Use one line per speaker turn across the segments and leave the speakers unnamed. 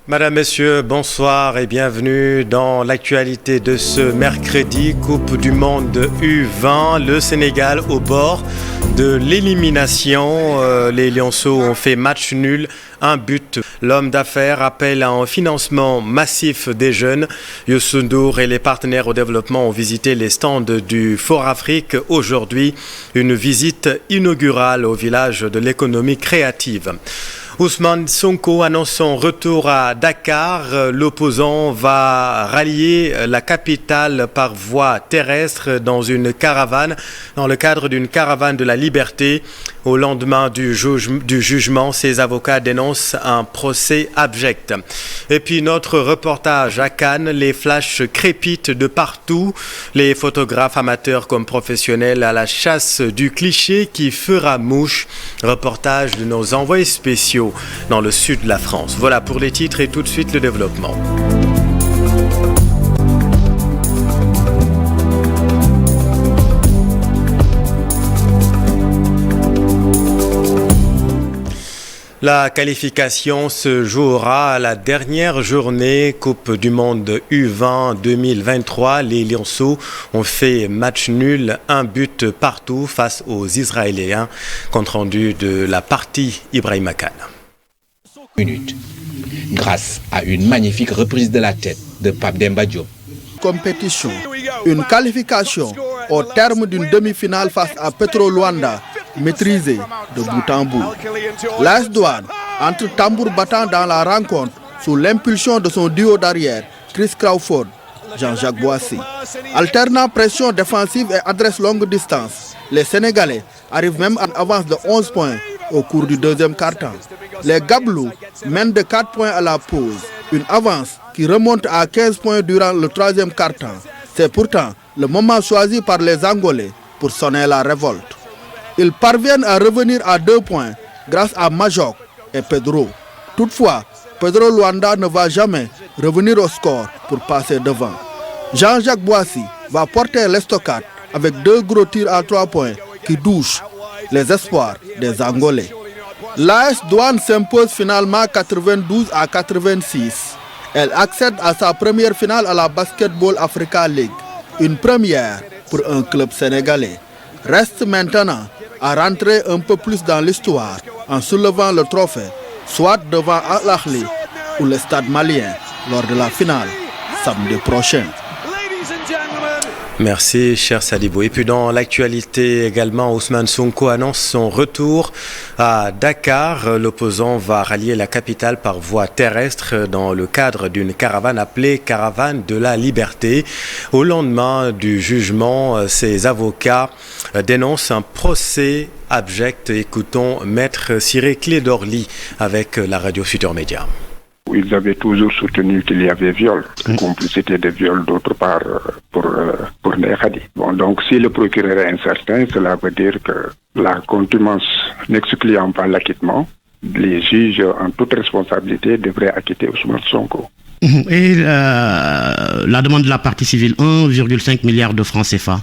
Madame, Messieurs, bonsoir et bienvenue dans l'actualité de ce mercredi, Coupe du Monde U20, le Sénégal au bord de l'élimination. Les Lionceaux ont fait match nul, un but. L'homme d'affaires appelle à un financement massif des jeunes. Youssou N'Dour et les partenaires au développement ont visité les stands du Fort Afrique. Aujourd'hui, une visite inaugurale au village de l'économie créative. Ousmane Sonko annonce son retour à Dakar. L'opposant va rallier la capitale par voie terrestre dans le cadre d'une caravane de la liberté. Au lendemain du jugement, ses avocats dénoncent un procès abject. Et puis notre reportage à Cannes, les flashs crépitent de partout. Les photographes amateurs comme professionnels à la chasse du cliché qui fera mouche. Reportage de nos envoyés spéciaux dans le sud de la France. Voilà pour les titres et tout de suite le développement. La qualification se jouera à la dernière journée Coupe du Monde U20 2023. Les Lionceaux ont fait match nul, un but partout face aux Israéliens. Compte rendu de la partie Ibrahima Kane.
Grâce à une magnifique reprise de la tête de Pape Demba Diop.
Compétition, une qualification au terme d'une demi-finale face à Petro Luanda, maîtrisée de bout en bout. L'AS Douanes entre tambour battant dans la rencontre sous l'impulsion de son duo d'arrière, Chris Crawford, Jean-Jacques Boissy. Alternant pression défensive et adresse longue distance, les Sénégalais arrivent même en avance de 11 points au cours du deuxième quart-temps. Les Gablous mènent de 4 points à la pause, une avance qui remonte à 15 points durant le troisième quart-temps. C'est pourtant le moment choisi par les Angolais pour sonner la révolte. Ils parviennent à revenir à 2 points grâce à Majok et Pedro. Toutefois, Pedro Luanda ne va jamais revenir au score pour passer devant. Jean-Jacques Boissy va porter l'estocade avec 2 gros tirs à 3 points qui douchent les espoirs des Angolais. L'AS Douanes s'impose finalement 92-86. Elle accède à sa première finale à la Basketball Africa League, une première pour un club sénégalais. Reste maintenant à rentrer un peu plus dans l'histoire en soulevant le trophée, soit devant Al Ahly ou le Stade malien lors de la finale samedi prochain.
Merci, cher Sadibou. Et puis dans l'actualité également, Ousmane Sonko annonce son retour à Dakar. L'opposant va rallier la capitale par voie terrestre dans le cadre d'une caravane appelée Caravane de la Liberté. Au lendemain du jugement, ses avocats dénoncent un procès abject. Écoutons Maître Ciré Clédorli avec la radio Futur Média.
Ils avaient toujours soutenu qu'il y avait viol, complicité de viol d'autre part pour Nehadi. Bon, donc si le procureur est incertain, cela veut dire que la contumace n'excluant pas l'acquittement, les juges en toute responsabilité devraient acquitter Ousmane Sonko.
Et la demande de la partie civile, 1,5 milliard de francs CFA.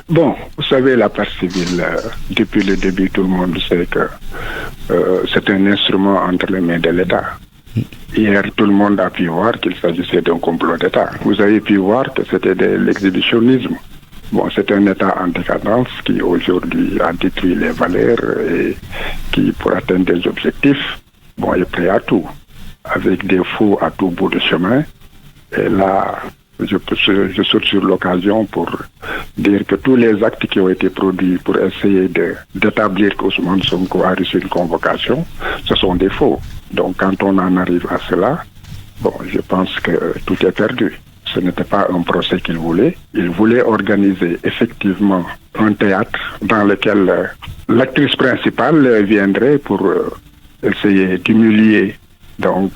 Bon, vous savez, la partie civile, depuis le début, tout le monde sait que c'est un instrument entre les mains de l'État. Hier, tout le monde a pu voir qu'il s'agissait d'un complot d'État. Vous avez pu voir que c'était de l'exhibitionnisme. Bon, c'est un État en décadence qui aujourd'hui a détruit les valeurs et qui, pour atteindre des objectifs, bon, est prêt à tout, avec des fous à tout bout de chemin. Et là, je saute sur l'occasion pour dire que tous les actes qui ont été produits pour essayer d'établir qu'Ousmane Sonko a reçu une convocation, ce sont des faux. Donc quand on en arrive à cela, bon, je pense que tout est perdu. Ce n'était pas un procès qu'il voulait. Il voulait organiser effectivement un théâtre dans lequel l'actrice principale viendrait pour essayer d'humilier donc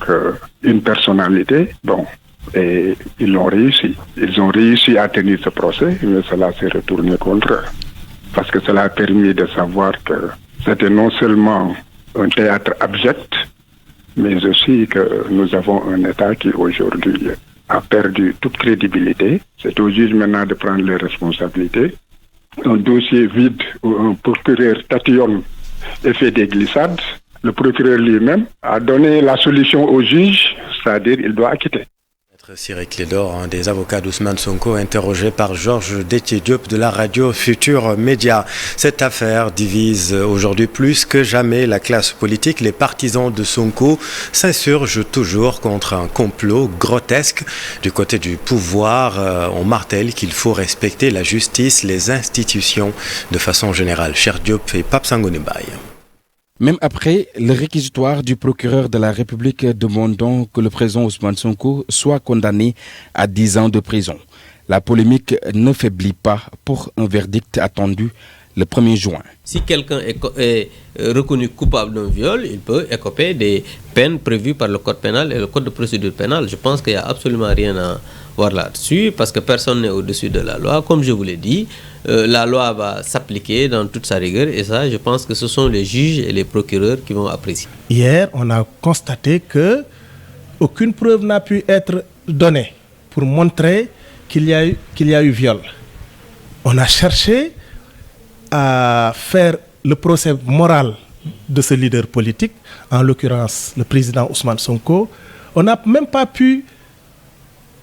une personnalité. Bon. Et ils l'ont réussi. Ils ont réussi à tenir ce procès, mais cela s'est retourné contre eux. Parce que cela a permis de savoir que c'était non seulement un théâtre abject, mais aussi que nous avons un État qui aujourd'hui a perdu toute crédibilité. C'est au juge maintenant de prendre les responsabilités. Un dossier vide où un procureur tatillonne et fait des glissades, le procureur lui-même a donné la solution au juge, c'est-à-dire il doit acquitter.
Cyril Clédor, un des avocats d'Ousmane Sonko, interrogé par Georges Déthié Diop de la radio Futur Média. Cette affaire divise aujourd'hui plus que jamais la classe politique. Les partisans de Sonko s'insurgent toujours contre un complot grotesque. Du côté du pouvoir, on martèle qu'il faut respecter la justice, les institutions de façon générale. Cher Diop et Pape Sangoné Mbaye.
Même après le réquisitoire du procureur de la République demandant que le président Ousmane Sonko soit condamné à 10 ans de prison, la polémique ne faiblit pas pour un verdict attendu le 1er juin.
Si quelqu'un est reconnu coupable d'un viol, il peut écoper des peines prévues par le code pénal et le code de procédure pénale. Je pense qu'il n'y a absolument rien à voir là-dessus parce que personne n'est au-dessus de la loi. Comme je vous l'ai dit, la loi va s'appliquer dans toute sa rigueur et ça, je pense que ce sont les juges et les procureurs qui vont apprécier.
Hier, on a constaté qu'aucune preuve n'a pu être donnée pour montrer qu'il y a eu viol. On a cherché à faire le procès moral de ce leader politique, en l'occurrence le président Ousmane Sonko. On n'a même pas pu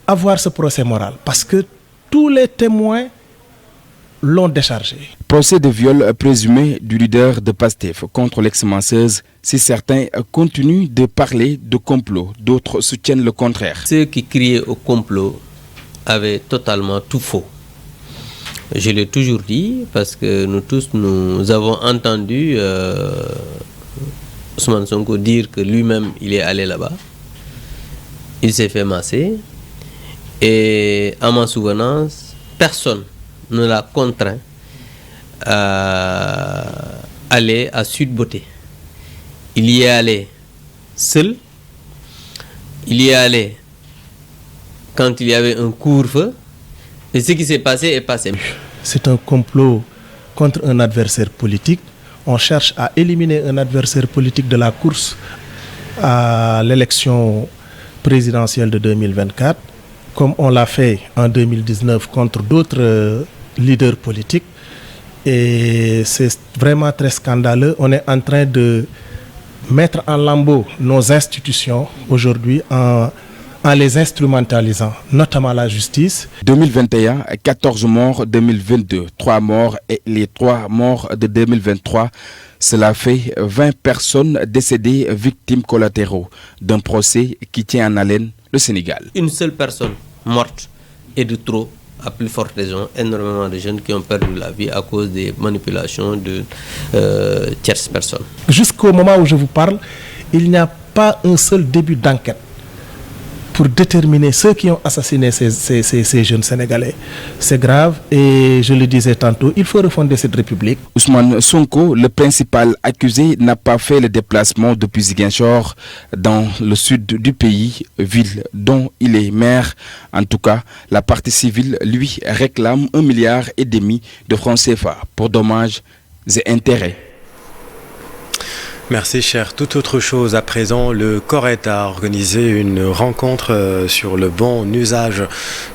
avoir ce procès moral parce que tous les témoins l'ont déchargé.
Procès de viol présumé du leader de PASTEF contre l'ex-masseuse. Si certains continuent de parler de complot, d'autres soutiennent le contraire.
Ceux qui criaient au complot avaient totalement tout faux. Je l'ai toujours dit parce que nous tous, nous avons entendu Ousmane Sonko dire que lui-même, il est allé là-bas. Il s'est fait masser. Et à ma souvenance, personne ne l'a contraint à aller à Sud Beauté. Il y est allé seul. Il y est allé quand il y avait un couvre-feu. Et ce qui s'est passé est passé.
C'est un complot contre un adversaire politique. On cherche à éliminer un adversaire politique de la course à l'élection présidentielle de 2024, comme on l'a fait en 2019 contre d'autres leaders politiques. Et c'est vraiment très scandaleux. On est en train de mettre en lambeaux nos institutions aujourd'hui en les instrumentalisant, notamment la justice.
2021, 14 morts, 2022, 3 morts et les 3 morts de 2023. Cela fait 20 personnes décédées, victimes collatéraux d'un procès qui tient en haleine le Sénégal.
Une seule personne morte est de trop, à plus forte raison, énormément de jeunes qui ont perdu la vie à cause des manipulations de tierces personnes.
Jusqu'au moment où je vous parle, il n'y a pas un seul début d'enquête pour déterminer ceux qui ont assassiné ces jeunes Sénégalais. C'est grave et je le disais tantôt, il faut refonder cette République.
Ousmane Sonko, le principal accusé, n'a pas fait le déplacement depuis Ziguinchor dans le sud du pays, ville dont il est maire. En tout cas, la partie civile, lui, réclame 1,5 milliard de francs CFA pour dommages et intérêts.
Merci cher. Toute autre chose à présent, le CORED a organisé une rencontre sur le bon usage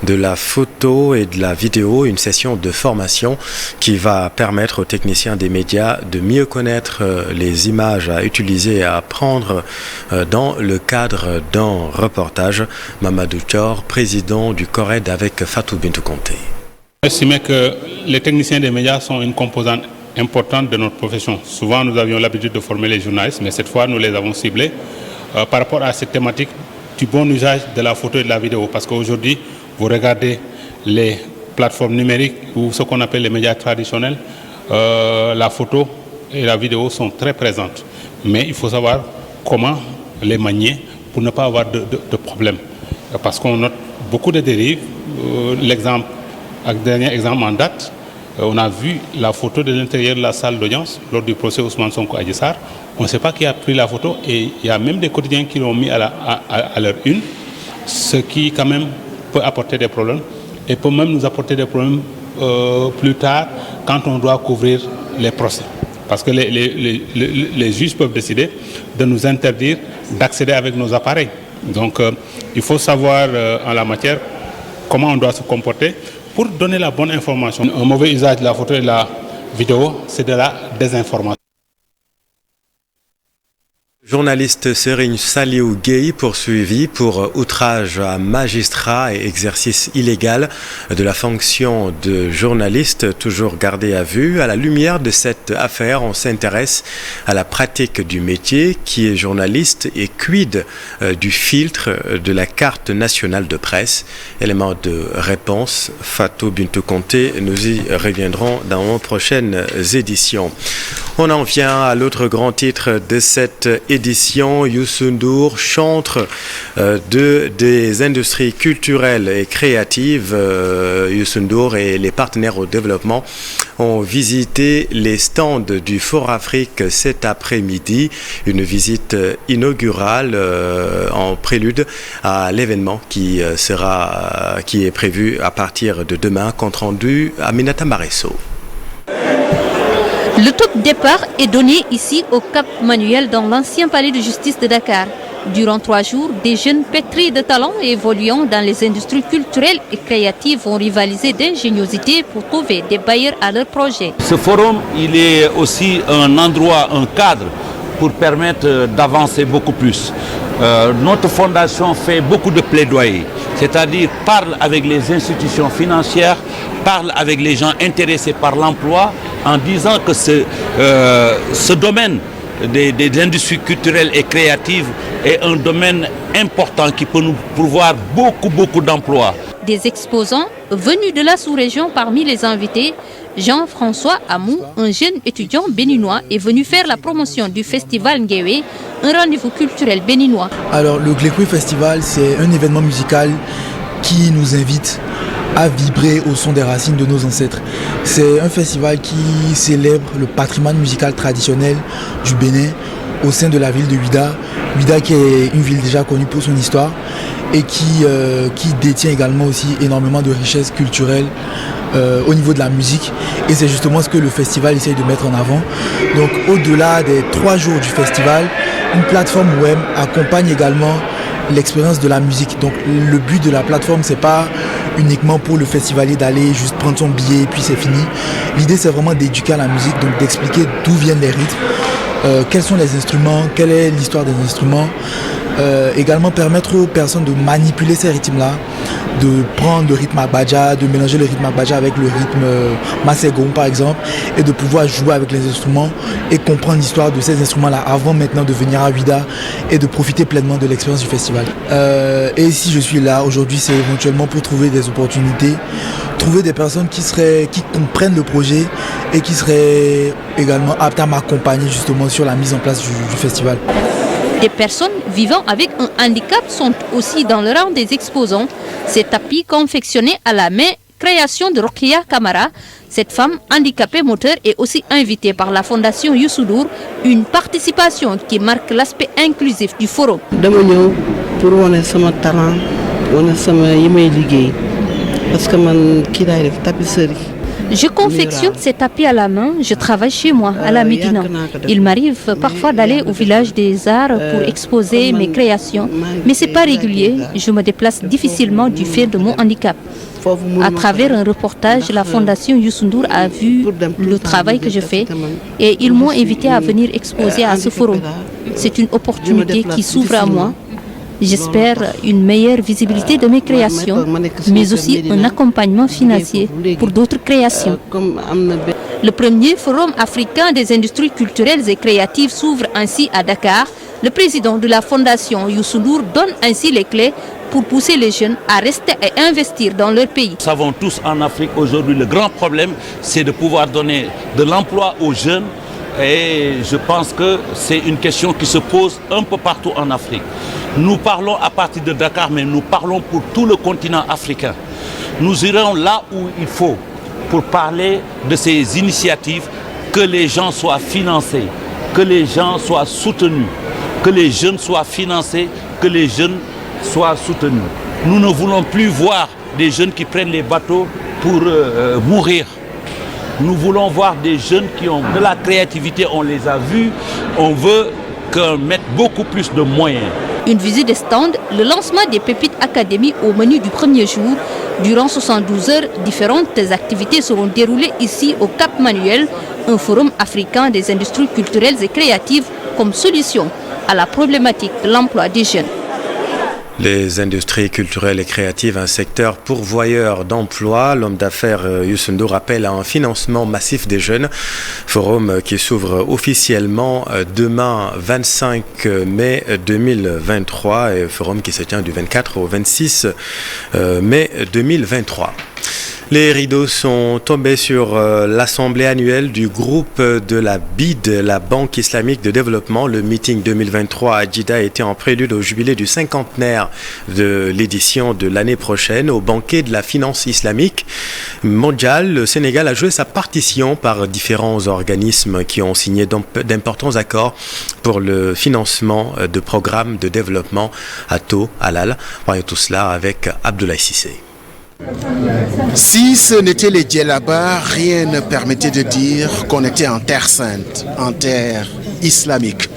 de la photo et de la vidéo, une session de formation qui va permettre aux techniciens des médias de mieux connaître les images à utiliser et à prendre dans le cadre d'un reportage. Mamadou Thior, président du CORED avec Fatou Bintou Conté.
J'estime que les techniciens des médias sont une composante importante de notre profession. Souvent, nous avions l'habitude de former les journalistes, mais cette fois, nous les avons ciblés par rapport à cette thématique du bon usage de la photo et de la vidéo. Parce qu'aujourd'hui, vous regardez les plateformes numériques ou ce qu'on appelle les médias traditionnels, la photo et la vidéo sont très présentes. Mais il faut savoir comment les manier pour ne pas avoir de problème. Parce qu'on note beaucoup de dérives. Le dernier exemple en date, on a vu la photo de l'intérieur de la salle d'audience lors du procès Ousmane Sonko Adji Sarr. On ne sait pas qui a pris la photo et il y a même des quotidiens qui l'ont mis à leur une, ce qui quand même peut apporter des problèmes et peut même nous apporter des problèmes plus tard quand on doit couvrir les procès. Parce que les juges peuvent décider de nous interdire d'accéder avec nos appareils. Donc il faut savoir en la matière comment on doit se comporter pour donner la bonne information. Un mauvais usage de la photo et de la vidéo, c'est de la désinformation.
Journaliste Serigne Saliou Gueye poursuivi pour outrage à magistrat et exercice illégal de la fonction de journaliste, toujours gardé à vue. À la lumière de cette affaire, on s'intéresse à la pratique du métier qui est journaliste et quid du filtre de la carte nationale de presse. Élément de réponse, Fatou Bintou Conté, nous y reviendrons dans nos prochaines éditions. On en vient à l'autre grand titre de cette édition. Youssou N'Dour, chantre des industries culturelles et créatives. Youssou N'Dour et les partenaires au développement ont visité les stands du Fort Afrique cet après-midi. Une visite inaugurale en prélude à l'événement qui est prévu à partir de demain. Compte rendu à Aminata Maresso.
Le top départ est donné ici au Cap Manuel dans l'ancien palais de justice de Dakar. Durant 3 jours, des jeunes pétris de talent et évoluant dans les industries culturelles et créatives vont rivaliser d'ingéniosité pour trouver des bailleurs à leurs projets.
Ce forum, il est aussi un endroit, un cadre pour permettre d'avancer beaucoup plus. Notre fondation fait beaucoup de plaidoyer, c'est-à-dire parle avec les institutions financières, parle avec les gens intéressés par l'emploi en disant que ce domaine des industries culturelles et créatives est un domaine important qui peut nous pourvoir beaucoup d'emplois.
Des exposants venus de la sous-région parmi les invités, Jean-François Amou, un jeune étudiant béninois, est venu faire la promotion du festival Ngéwé, un rendez-vous culturel béninois.
Alors le Glekwe Festival, c'est un événement musical qui nous invite à vibrer au son des racines de nos ancêtres. C'est un festival qui célèbre le patrimoine musical traditionnel du Bénin au sein de la ville de Ouida. Ouida qui est une ville déjà connue pour son histoire et qui détient également aussi énormément de richesses culturelles au niveau de la musique, et c'est justement ce que le festival essaye de mettre en avant. Donc au-delà des 3 jours du festival, une plateforme web accompagne également l'expérience de la musique. Donc le but de la plateforme, c'est pas uniquement pour le festivalier d'aller juste prendre son billet et puis c'est fini. L'idée, c'est vraiment d'éduquer à la musique, donc d'expliquer d'où viennent les rythmes, quels sont les instruments, quelle est l'histoire des instruments, également permettre aux personnes de manipuler ces rythmes-là, de prendre le rythme Agbaja, de mélanger le rythme Agbaja avec le rythme Massegon par exemple, et de pouvoir jouer avec les instruments et comprendre l'histoire de ces instruments-là avant maintenant de venir à Ouida et de profiter pleinement de l'expérience du festival. Et si je suis là aujourd'hui, c'est éventuellement pour trouver des opportunités, trouver des personnes qui comprennent le projet et qui seraient également aptes à m'accompagner justement sur la mise en place du festival.
Des personnes vivant avec un handicap sont aussi dans le rang des exposants. Ces tapis confectionnés à la main, création de Rokia Kamara. Cette femme handicapée moteur est aussi invitée par la fondation Youssou N'Dour, une participation qui marque l'aspect inclusif du forum.
Pour wane sama talent, wane sama yimay liggéey parce que man ki lay def tapisserie.
Je confectionne ces tapis à la main, je travaille chez moi, à la Médina. Il m'arrive parfois d'aller au village des arts pour exposer mes créations, mais ce n'est pas régulier, je me déplace difficilement du fait de mon handicap. À travers un reportage, la fondation Youssou N'Dour a vu le travail que je fais et ils m'ont invité à venir exposer à ce forum. C'est une opportunité qui s'ouvre à moi. J'espère une meilleure visibilité de mes créations, mais aussi un accompagnement financier pour d'autres créations. Le premier forum africain des industries culturelles et créatives s'ouvre ainsi à Dakar. Le président de la fondation Youssou N'Dour donne ainsi les clés pour pousser les jeunes à rester et investir dans leur pays.
Nous savons tous en Afrique aujourd'hui, le grand problème, c'est de pouvoir donner de l'emploi aux jeunes. Et je pense que c'est une question qui se pose un peu partout en Afrique. Nous parlons à partir de Dakar, mais nous parlons pour tout le continent africain. Nous irons là où il faut pour parler de ces initiatives, que les gens soient financés, que les gens soient soutenus, que les jeunes soient financés, que les jeunes soient soutenus. Nous ne voulons plus voir des jeunes qui prennent les bateaux pour mourir. Nous voulons voir des jeunes qui ont de la créativité, on les a vus, on veut qu'on mette beaucoup plus de moyens.
Une visite des stands, le lancement des Pépites Academy au menu du premier jour. Durant 72 heures, différentes activités seront déroulées ici au Cap Manuel, un forum africain des industries culturelles et créatives comme solution à la problématique de l'emploi des jeunes.
Les industries culturelles et créatives, un secteur pourvoyeur d'emplois. L'homme d'affaires Youssou N'Dour appelle à un financement massif des jeunes. Forum qui s'ouvre officiellement demain 25 mai 2023 et forum qui se tient du 24 au 26 mai 2023. Les rideaux sont tombés sur l'assemblée annuelle du groupe de la BID, la Banque islamique de développement. Le meeting 2023 à Djidda a été en prélude au jubilé du cinquantenaire de l'édition de l'année prochaine. Au banquet de la finance islamique mondiale, le Sénégal a joué sa partition par différents organismes qui ont signé d'importants accords pour le financement de programmes de développement à taux halal. Voyons tout cela avec Abdoulaye Cissé.
Si ce n'était les djellabas, rien ne permettait de dire qu'on était en terre sainte, en terre islamique.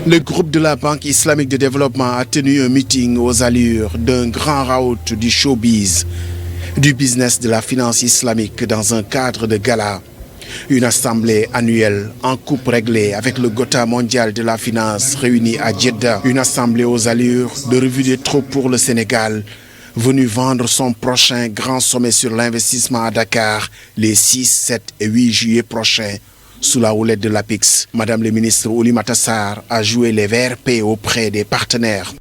Le groupe de la Banque islamique de développement a tenu un meeting aux allures d'un grand raout du showbiz, du business de la finance islamique dans un cadre de gala. Une assemblée annuelle en coupe réglée avec le Gotha mondial de la finance réuni à Djeddah. Une assemblée aux allures de revue des troupes pour le Sénégal, venu vendre son prochain grand sommet sur l'investissement à Dakar les 6, 7 et 8 juillet prochains sous la houlette de l'APIX. Madame le ministre Oulimata Sarr a joué les VRP auprès des partenaires.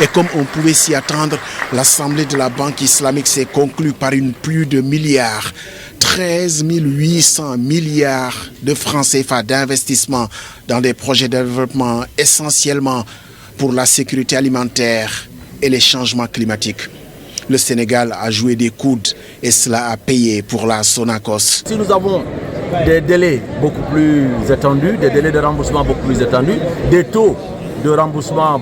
Et comme on pouvait s'y attendre, l'Assemblée de la Banque islamique s'est conclue par une pluie de milliards. 13 800 milliards de francs CFA d'investissement dans des projets de développement essentiellement pour la sécurité alimentaire et les changements climatiques. Le Sénégal a joué des coudes et cela a payé pour la Sonacos.
Si nous avons des délais beaucoup plus étendus, des délais de remboursement beaucoup plus étendus, des taux de remboursement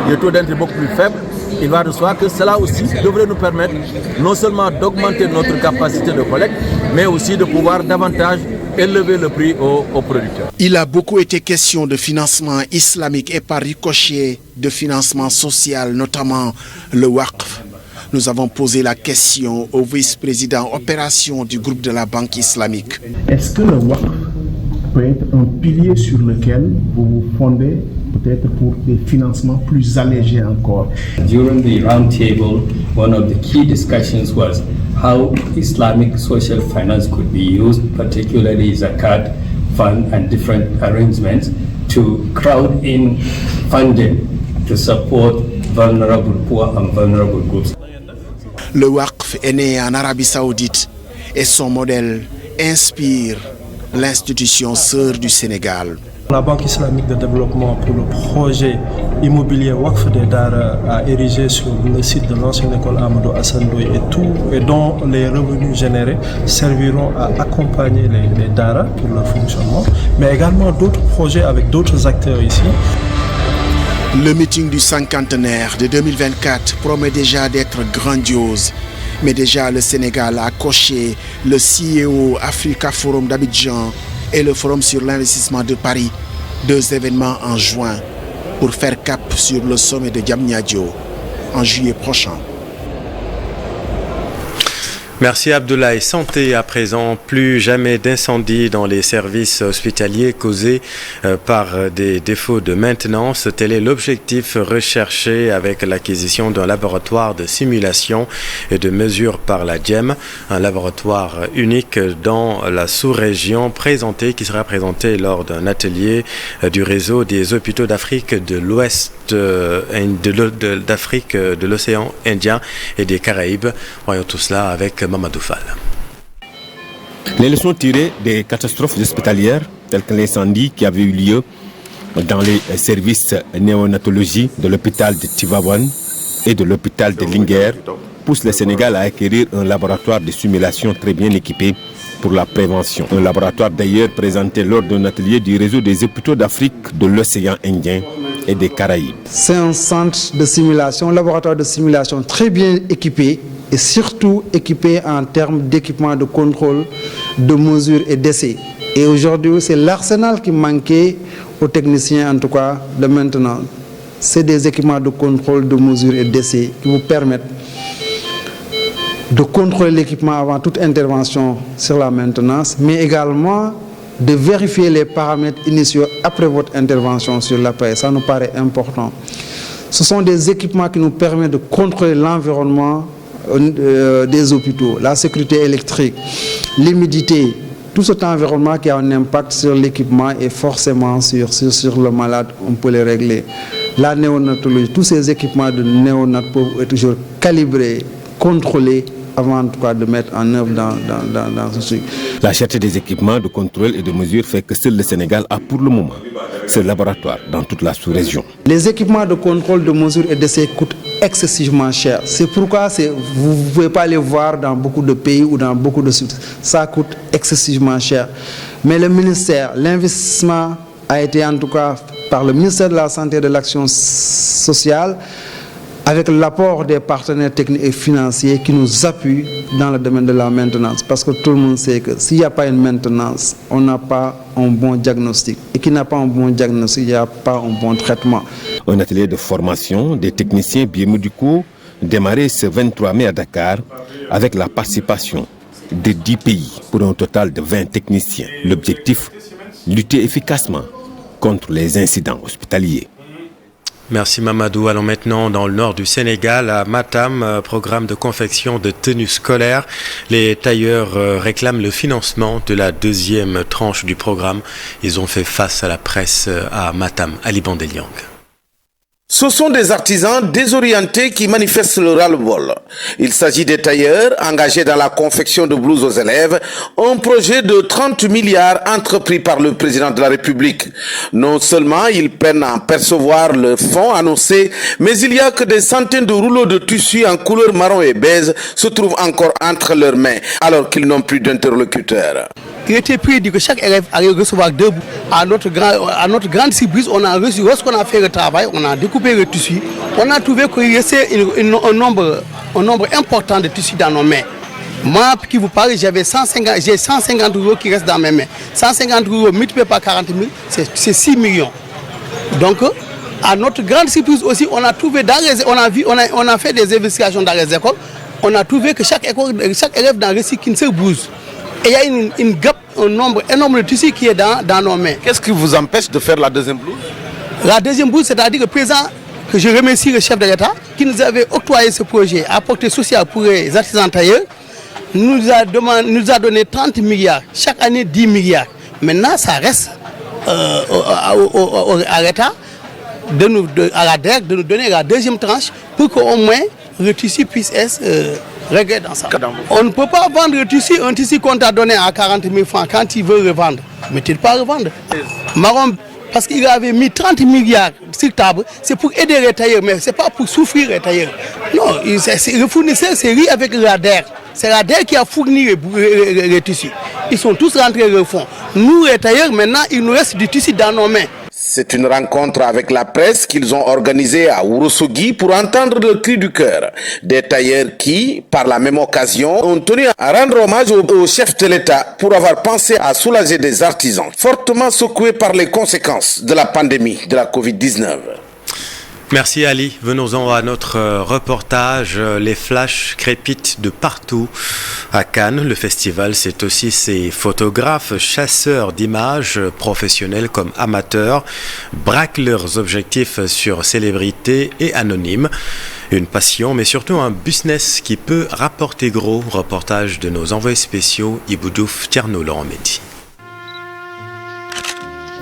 des taux d'intérêt beaucoup plus faibles, il va de soi que cela aussi devrait nous permettre non seulement d'augmenter notre capacité de collecte, mais aussi de pouvoir davantage élever le prix aux producteurs.
Il a beaucoup été question de financement islamique et par ricochet de financement social, notamment le Waqf. Nous avons posé la question au vice-président opération du groupe de la Banque islamique.
Est-ce que le Waqf peut être un pilier sur lequel vous vous fondez peut-être pour des financements plus allégés encore?
During the roundtable, one of the key discussions was how Islamic social finance could be used, particularly Zakat fund and different arrangements, to crowd in funding to support vulnerable poor and vulnerable groups.
Le Waqf est né en Arabie Saoudite et son modèle inspire l'institution sœur du Sénégal.
La Banque islamique de développement pour le projet immobilier Waqf des Dara a érigé sur le site de l'ancienne école Amadou Hassan Ndoye et dont les revenus générés serviront à accompagner les Dara pour leur fonctionnement, mais également d'autres projets avec d'autres acteurs ici.
Le meeting du cinquantenaire de 2024 promet déjà d'être grandiose. Mais déjà le Sénégal a coché le CEO Africa Forum d'Abidjan et le Forum sur l'investissement de Paris, 2 événements en juin, pour faire cap sur le sommet de Diamniadio en juillet prochain.
Merci Abdoulaye. Santé à présent, plus jamais d'incendie dans les services hospitaliers causés par des défauts de maintenance. Tel est l'objectif recherché avec l'acquisition d'un laboratoire de simulation et de mesure par la DIEM, un laboratoire unique dans la sous-région qui sera présenté lors d'un atelier du réseau des hôpitaux d'Afrique de l'Ouest, d'Afrique, de l'océan Indien et des Caraïbes. Voyons tout cela avec Mamadou Fall.
Les leçons tirées des catastrophes hospitalières telles que l'incendie qui avait eu lieu dans les services néonatologie de l'hôpital de Tivaouane et de l'hôpital de Linguère poussent le Sénégal à acquérir un laboratoire de simulation très bien équipé pour la prévention. Un laboratoire d'ailleurs présenté lors d'un atelier du réseau des hôpitaux d'Afrique de l'océan Indien et des Caraïbes.
C'est un centre de simulation, un laboratoire de simulation très bien équipé et surtout équipé en termes d'équipement de contrôle, de mesure et d'essai. Et aujourd'hui, c'est l'arsenal qui manquait aux techniciens, en tout cas, de maintenant. C'est des équipements de contrôle, de mesure et d'essai qui vous permettent de contrôler l'équipement avant toute intervention sur la maintenance, mais également de vérifier les paramètres initiaux après votre intervention sur l'appareil. Ça nous paraît important. Ce sont des équipements qui nous permettent de contrôler l'environnement des hôpitaux, la sécurité électrique, l'humidité, tout cet environnement qui a un impact sur l'équipement et forcément sur le malade, on peut les régler. La néonatologie, tous ces équipements de néonat peuvent être toujours calibrés, contrôlés avant en tout cas de mettre en œuvre dans ce truc.
La cherté des équipements de contrôle et de mesure fait que seul le Sénégal a pour le moment ce laboratoire dans toute la sous-région.
Les équipements de contrôle, de mesure et d'essai coûtent excessivement cher. C'est pourquoi vous ne pouvez pas les voir dans beaucoup de pays ou dans beaucoup de sites. Ça coûte excessivement cher. Mais le ministère, l'investissement a été en tout cas par le ministère de la Santé et de l'Action sociale, avec l'apport des partenaires techniques et financiers qui nous appuient dans le domaine de la maintenance. Parce que tout le monde sait que s'il n'y a pas une maintenance, on n'a pas un bon diagnostic. Et qui n'a pas un bon diagnostic, il n'y a pas un bon traitement.
Un atelier de formation des techniciens biomédicaux démarré ce 23 mai à Dakar avec la participation de 10 pays pour un total de 20 techniciens. L'objectif, lutter efficacement contre les incidents hospitaliers.
Merci Mamadou. Allons maintenant dans le nord du Sénégal, à Matam, programme de confection de tenues scolaires. Les tailleurs réclament le financement de la deuxième tranche du programme. Ils ont fait face à la presse à Matam. Ali Bandeliang.
Ce sont des artisans désorientés qui manifestent le ras-le-bol. Il s'agit des tailleurs engagés dans la confection de blouses aux élèves, un projet de 30 milliards entrepris par le président de la République. Non seulement ils peinent à percevoir le fonds annoncé, mais il y a que des centaines de rouleaux de tissu en couleur marron et beige se trouvent encore entre leurs mains, alors qu'ils n'ont plus d'interlocuteur.
Il était prévu que chaque élève allait recevoir 2 bouts. À notre grande surprise, on a reçu, lorsqu'on a fait le travail, on a découpé le tissu, on a trouvé qu'il restait un nombre important de tissus dans nos mains. Moi, qui vous parle, j'ai 150 euros qui restent dans mes mains. 150 euros multiplié par 40 000, c'est 6 millions. Donc, à notre grande surprise aussi, on a trouvé on a fait des investigations dans les écoles, on a trouvé que chaque élève dans le cycle qu'une seule blouse. Et il y a une gap, un nombre énorme de tissus qui est dans nos mains.
Qu'est-ce qui vous empêche de faire la deuxième blouse?
La deuxième blouse, c'est-à-dire le président, que je remercie le chef de l'État, qui nous avait octroyé ce projet à portée sociale pour les artisans tailleurs, nous a donné 30 milliards, chaque année 10 milliards. Maintenant, ça reste à l'État, à la DEC, de nous donner la deuxième tranche pour qu'au moins le tissu puisse être réglé dans ça. On ne peut pas vendre un tissu qu'on t'a donné à 40 000 francs quand il veut revendre. Mais tu ne peux pas revendre. Marron, parce qu'il avait mis 30 milliards sur table, c'est pour aider les tailleurs, mais ce n'est pas pour souffrir les tailleurs. Non, le fournisseur, c'est lui avec l'ADER. C'est l'ADER qui a fourni les tissus. Ils sont tous rentrés au fond. Nous, les tailleurs, maintenant, il nous reste du tissu dans nos mains.
C'est une rencontre avec la presse qu'ils ont organisée à Ourossogui pour entendre le cri du cœur. Des tailleurs qui, par la même occasion, ont tenu à rendre hommage au chef de l'État pour avoir pensé à soulager des artisans fortement secoués par les conséquences de la pandémie de la Covid-19.
Merci Ali. Venons-en à notre reportage. Les flashs crépitent de partout à Cannes. Le festival, c'est aussi ces photographes, chasseurs d'images, professionnels comme amateurs, braquent leurs objectifs sur célébrités et anonymes. Une passion, mais surtout un business qui peut rapporter gros. Reportage de nos envoyés spéciaux, Iboudouf, Tierno, Laurent Mehdi.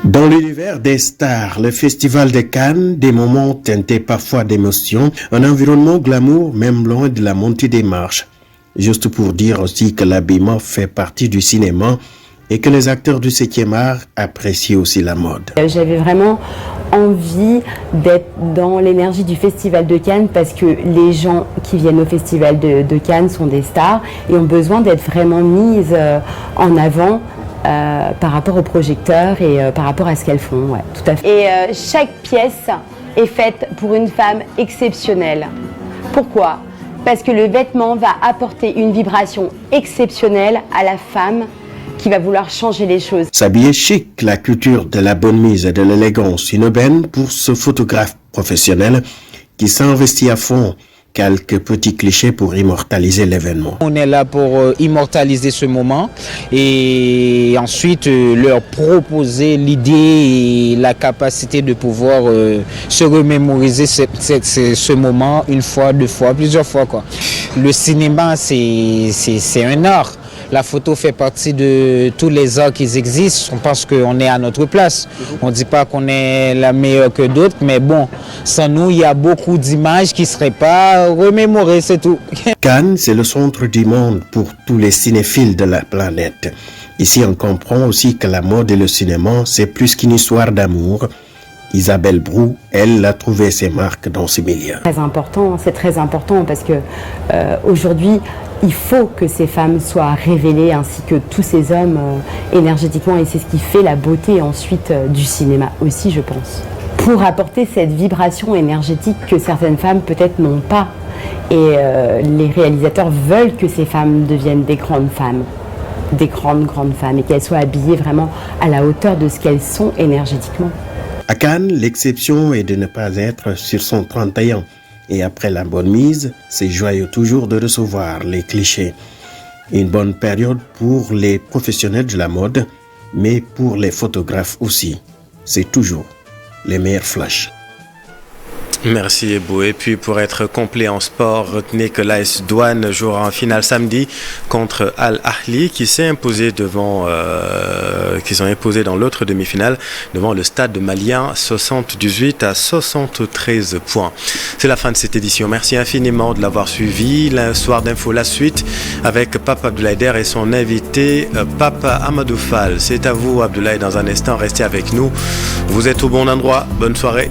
Dans l'univers des stars, le festival de Cannes, des moments teintés parfois d'émotion, un environnement glamour même loin de la montée des marches. Juste pour dire aussi que l'habillement fait partie du cinéma et que les acteurs du 7e art apprécient aussi la mode.
J'avais vraiment envie d'être dans l'énergie du festival de Cannes parce que les gens qui viennent au festival de Cannes sont des stars et ont besoin d'être vraiment mises en avant. Par rapport aux projecteurs et par rapport à ce qu'elles font, ouais, tout à fait. Et chaque pièce est faite pour une femme exceptionnelle. Pourquoi? Parce que le vêtement va apporter une vibration exceptionnelle à la femme qui va vouloir changer les choses.
S'habiller chic, la culture de la bonne mise et de l'élégance, une aubaine pour ce photographe professionnel qui s'investit à fond Quelques petits clichés pour immortaliser l'événement.
On est là pour immortaliser ce moment et ensuite leur proposer l'idée et la capacité de pouvoir se remémoriser ce moment une fois, deux fois, plusieurs fois, quoi. Le cinéma, c'est un art. La photo fait partie de tous les arts qui existent. On pense qu'on est à notre place. On ne dit pas qu'on est la meilleure que d'autres, mais bon, sans nous, il y a beaucoup d'images qui ne seraient pas remémorées, c'est tout.
Cannes, c'est le centre du monde pour tous les cinéphiles de la planète. Ici, on comprend aussi que la mode et le cinéma, c'est plus qu'une histoire d'amour. Isabelle Brou, elle a trouvé ses marques dans ce milieu.
C'est très important parce que aujourd'hui, il faut que ces femmes soient révélées ainsi que tous ces hommes énergétiquement, et c'est ce qui fait la beauté ensuite du cinéma aussi, je pense. Pour apporter cette vibration énergétique que certaines femmes peut-être n'ont pas, et les réalisateurs veulent que ces femmes deviennent des grandes femmes, des grandes femmes, et qu'elles soient habillées vraiment à la hauteur de ce qu'elles sont énergétiquement.
À Cannes, l'exception est de ne pas être sur son 31. Et après la bonne mise, c'est joyeux toujours de recevoir les clichés. Une bonne période pour les professionnels de la mode, mais pour les photographes aussi. C'est toujours les meilleurs flashs.
Merci Ebou. Et puis pour être complet en sport, retenez que l'AS Douane jouera en finale samedi contre Al Ahly qui s'est imposé qui sont imposés dans l'autre demi-finale devant le Stade Malien 78 à 73 points. C'est la fin de cette édition. Merci infiniment de l'avoir suivi. Le soir d'info, la suite avec Pape Abdoulaye Der et son invité Papa Amadou Fall. C'est à vous Abdoulaye dans un instant. Restez avec nous. Vous êtes au bon endroit. Bonne soirée.